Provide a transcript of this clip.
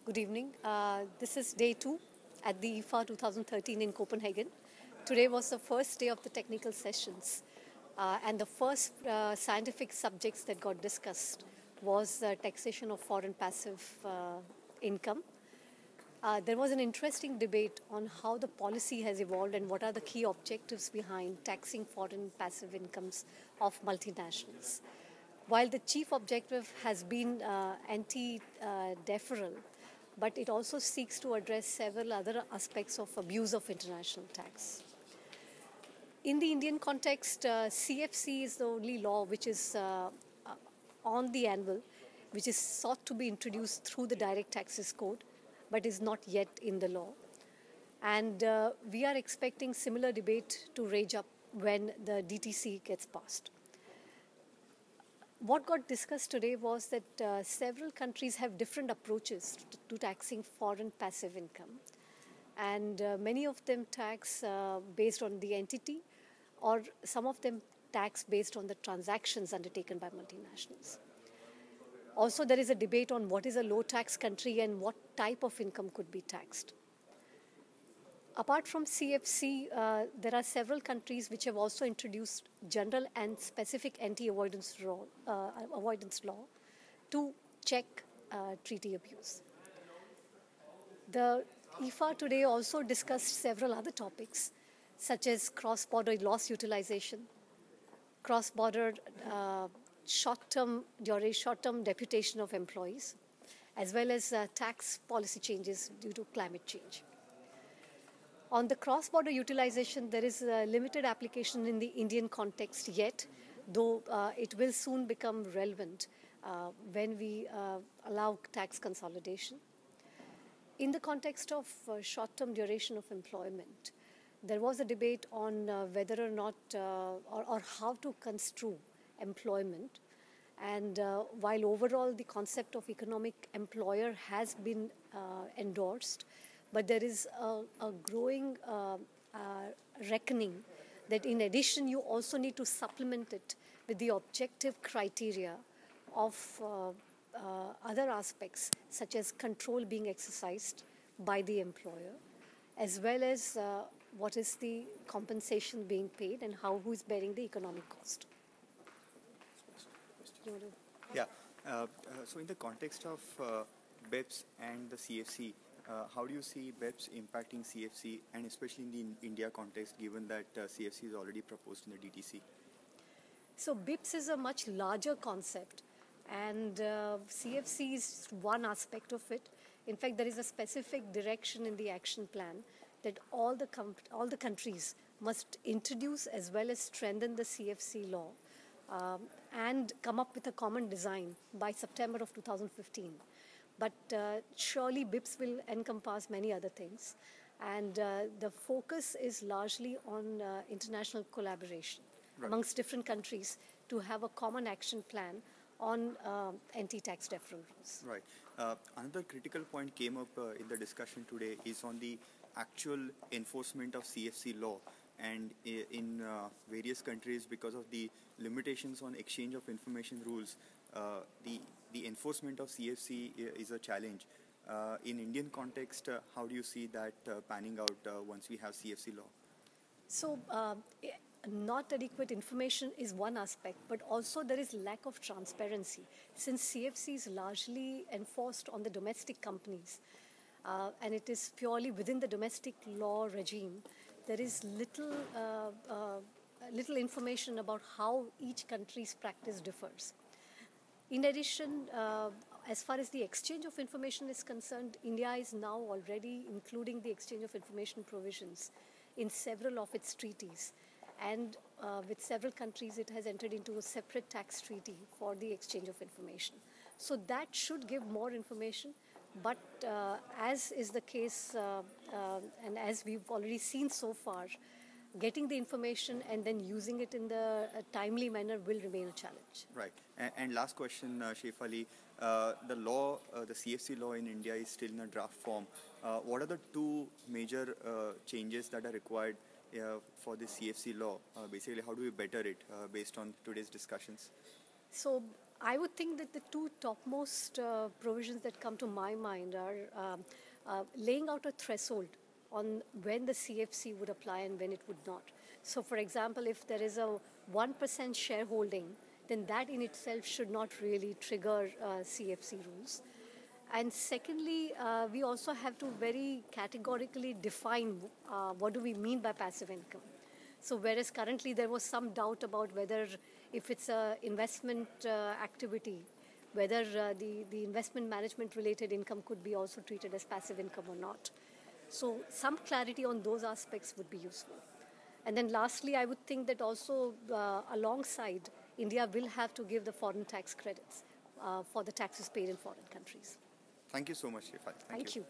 Good evening. This is day 2 at the IFA 2013 in Copenhagen. Today was the first day of the technical sessions, and the first scientific subjects that got discussed was taxation of foreign passive income. There was an interesting debate on how the policy has evolved and what are the key objectives behind taxing foreign passive incomes of multinationals. While the chief objective has been anti-deferral, but it also seeks to address several other aspects of abuse of international tax. In the Indian context, CFC is the only law which is on the anvil, which is sought to be introduced through the Direct Taxes Code, but is not yet in the law. And we are expecting similar debate to rage up when the DTC gets passed. What got discussed today was that several countries have different approaches to taxing foreign passive income. And many of them tax based on the entity, or some of them tax based on the transactions undertaken by multinationals. Also, there is a debate on what is a low tax country and what type of income could be taxed. Apart from CFC, there are several countries which have also introduced general and specific anti-avoidance law to check treaty abuse. The IFA today also discussed several other topics, such as cross-border loss utilization, cross-border short-term deputation of employees, as well as tax policy changes due to climate change. On the cross-border utilization, there is a limited application in the Indian context yet, though it will soon become relevant when we allow tax consolidation. In the context of short-term duration of employment, there was a debate on whether or not or how to construe employment. And while overall the concept of economic employer has been endorsed, but there is a growing reckoning that in addition you also need to supplement it with the objective criteria of other aspects, such as control being exercised by the employer, as well as what is the compensation being paid and who is bearing the economic cost. Yeah. So in the context of BEPS and the CFC, how do you see BEPS impacting CFC, and especially in the India context, given that CFC is already proposed in the DTC? So BEPS is a much larger concept, and CFC is one aspect of it. In fact, there is a specific direction in the action plan that all the countries must introduce as well as strengthen the CFC law and come up with a common design by September of 2015. But surely BEPS will encompass many other things. And the focus is largely on international collaboration amongst different countries to have a common action plan on anti-tax deferral rules. Right. Another critical point came up in the discussion today is on the actual enforcement of CFC law. And in various countries, because of the limitations on exchange of information rules, the enforcement of CFC is a challenge. In Indian context, how do you see that panning out once we have CFC law? So, not adequate information is one aspect, but also there is lack of transparency. Since CFC is largely enforced on the domestic companies, and it is purely within the domestic law regime, there is little information about how each country's practice differs. In addition, as far as the exchange of information is concerned, India is now already including the exchange of information provisions in several of its treaties. And with several countries, it has entered into a separate tax treaty for the exchange of information. So that should give more information. But as is the case, and as we've already seen so far, getting the information and then using it in the timely manner will remain a challenge. Right. And last question, Shefali. The CFC law in India is still in a draft form. What are the two major changes that are required for the CFC law? Basically, how do we better it based on today's discussions? So I would think that the two topmost provisions that come to my mind are laying out a threshold on when the CFC would apply and when it would not. So, for example, if there is a 1% shareholding, then that in itself should not really trigger CFC rules. And secondly, we also have to very categorically define what do we mean by passive income. So whereas currently there was some doubt about whether if it's an investment activity, whether the investment management related income could be also treated as passive income or not. So some clarity on those aspects would be useful. And then lastly, I would think that also alongside, India will have to give the foreign tax credits for the taxes paid in foreign countries. Thank you so much, Shefali. Thank you.